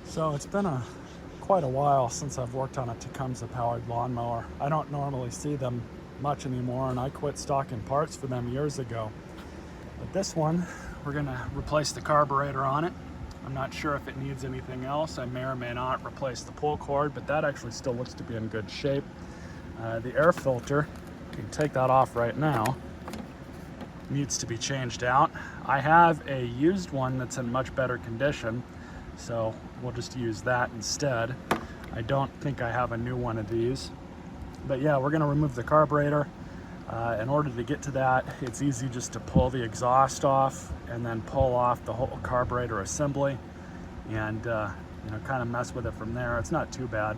So it's been quite a while since I've worked on a Tecumseh powered lawnmower. I don't normally see them much anymore, and I quit stocking parts for them years ago. But this one, we're gonna replace the carburetor on it. I'm not sure if it needs anything else. I may or may not replace the pull cord, but that actually still looks to be in good shape. The air filter, you can take that off right now, needs to be changed out. I have a used one that's in much better condition, so we'll just use that instead. I don't think I have a new one of these. But yeah, we're gonna remove the carburetor. In order to get to that, it's easy just to pull the exhaust off and then pull off the whole carburetor assembly and kind of mess with it from there. It's not too bad.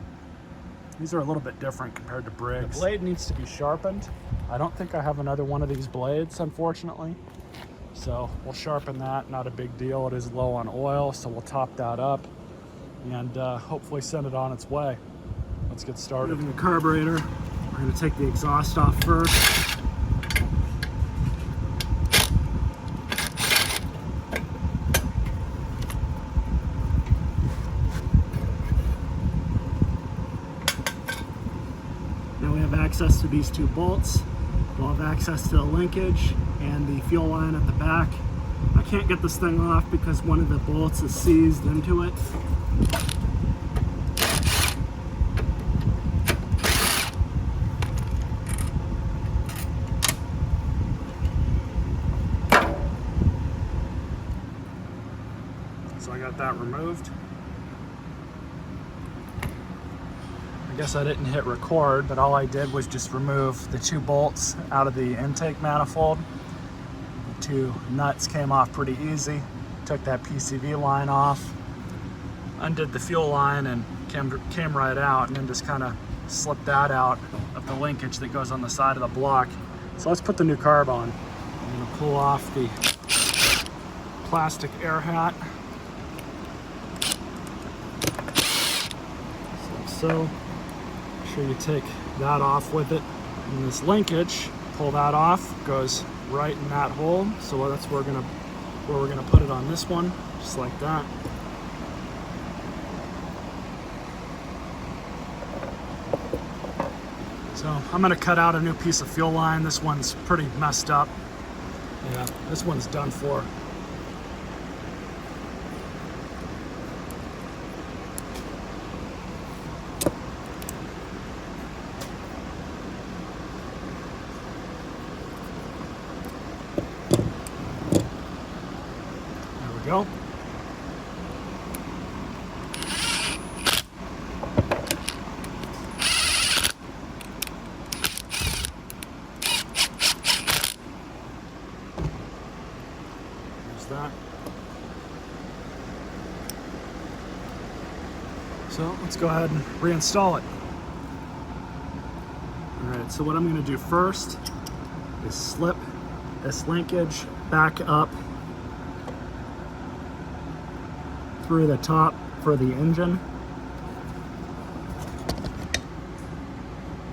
These are a little bit different compared to Briggs. The blade needs to be sharpened. I don't think I have another one of these blades, unfortunately. So we'll sharpen that, not a big deal. It is low on oil, so we'll top that up and hopefully send it on its way. Let's get started. Moving the carburetor, we're gonna take the exhaust off first. Now we have access to these two bolts. We'll have access to the linkage and the fuel line at the back. I can't get this thing off because one of the bolts is seized into it. So I got that removed. I guess I didn't hit record, but all I did was just remove the two bolts out of the intake manifold. The two nuts came off pretty easy. Took that PCV line off, undid the fuel line, and came right out, and then just kind of slipped that out of the linkage that goes on the side of the block. So let's put the new carb on. I'm gonna pull off the plastic air hat. So you take that off with it, and this linkage, pull that off, goes right in that hole. So that's where we're gonna put it on this one, just like that. So I'm gonna cut out a new piece of fuel line. This one's pretty messed up. Yeah, this one's done for. Go. There's that. So let's go ahead and reinstall it. All right, so what I'm going to do first is slip this linkage back up through the top for the engine,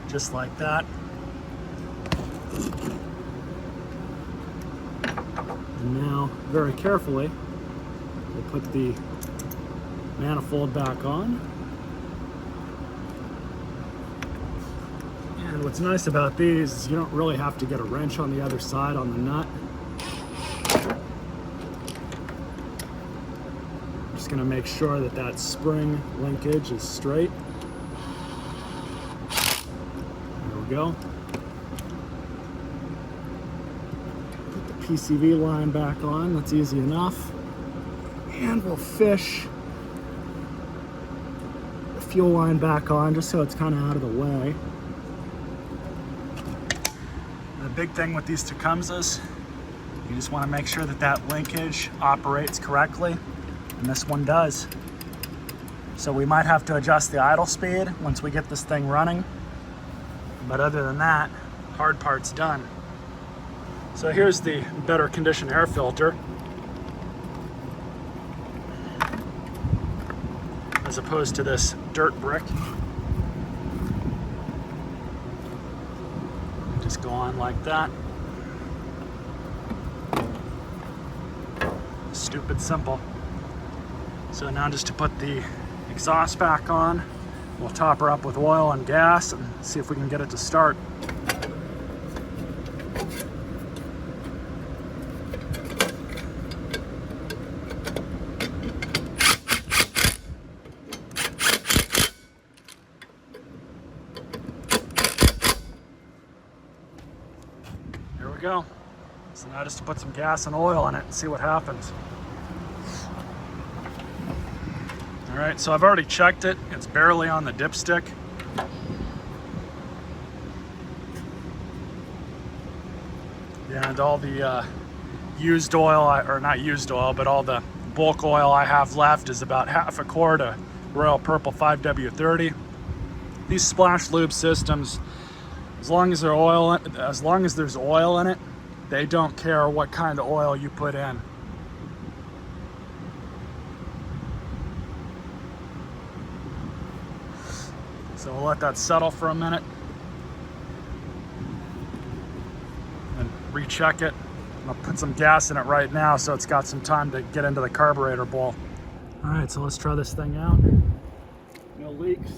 just like that. And now, very carefully, we'll put the manifold back on. And what's nice about these is you don't really have to get a wrench on the other side on the nut. Just going to make sure that that spring linkage is straight. There we go. Put the PCV line back on. That's easy enough. And we'll fish the fuel line back on just so it's kind of out of the way. The big thing with these Tecumsehs, you just want to make sure that that linkage operates correctly. And this one does. So we might have to adjust the idle speed once we get this thing running. But other than that, hard part's done. So here's the better condition air filter, as opposed to this dirt brick. Just go on like that. Stupid simple. So now just to put the exhaust back on. We'll top her up with oil and gas and see if we can get it to start. Here we go. So now just to put some gas and oil in it and see what happens. All right, so I've already checked it. It's barely on the dipstick. And all the used oil, or not used oil, but all the bulk oil I have left is about half a quart of Royal Purple 5W30. These splash lube systems, as long as there's oil in it, they don't care what kind of oil you put in. So we'll let that settle for a minute and recheck it. I'll put some gas in it right now so it's got some time to get into the carburetor bowl. All right, so let's try this thing out. No leaks.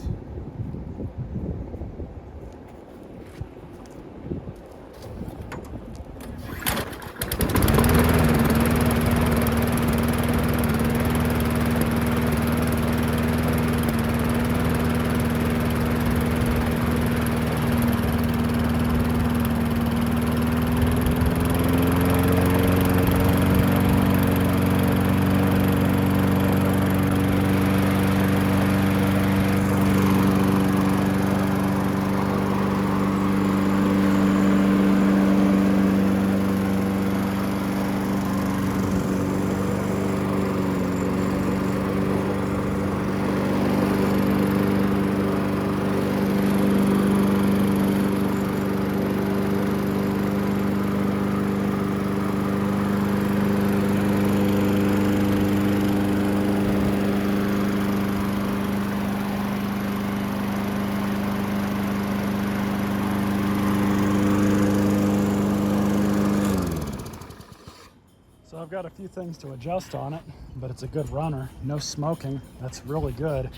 So I've got a few things to adjust on it, but it's a good runner. No smoking, that's really good.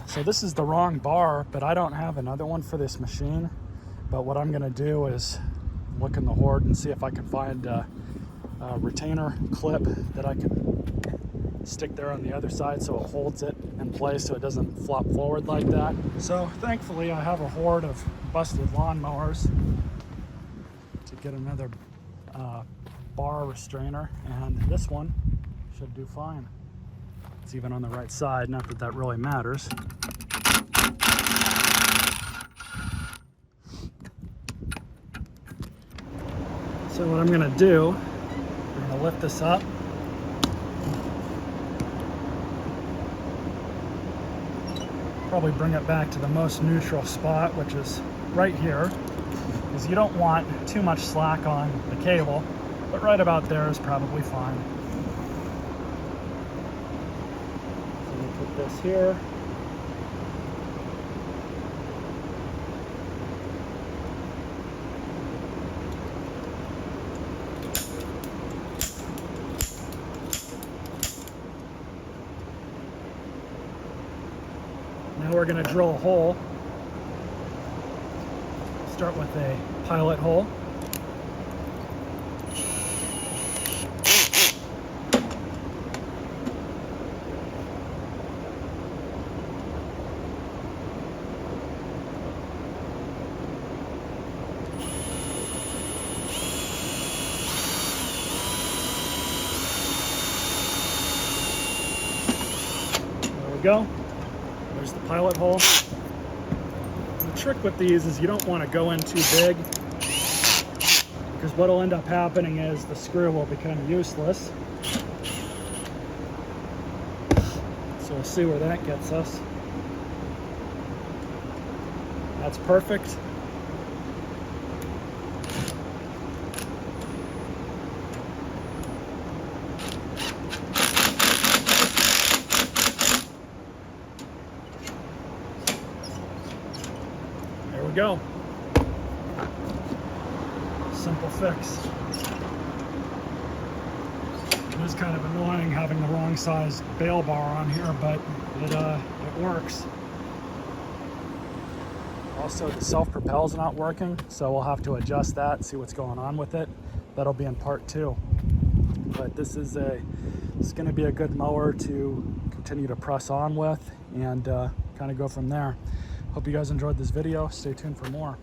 So this is the wrong bar, but I don't have another one for this machine. But what I'm gonna do is look in the hoard and see if I can find a retainer clip that I can stick there on the other side so it holds it in place so it doesn't flop forward like that. So thankfully I have a hoard of busted lawnmowers to get another bar restrainer, and this one should do fine. It's even on the right side, not that that really matters. So what I'm gonna do, we're gonna lift this up. Probably bring it back to the most neutral spot, which is right here, because you don't want too much slack on the cable. But right about there is probably fine. So we'll put this here. Now we're going to drill a hole. Start with a pilot hole. Go. There's the pilot hole. And the trick with these is you don't want to go in too big, because what will end up happening is the screw will become useless. So we'll see where that gets us. That's perfect. Go. Simple fix. is kind of annoying having the wrong size bail bar on here, but it works. Also, the self-propel is not working, so we'll have to adjust that, see what's going on with it. That'll be in part 2. But this is going to be a good mower to continue to press on with and kind of go from there. Hope you guys enjoyed this video. Stay tuned for more.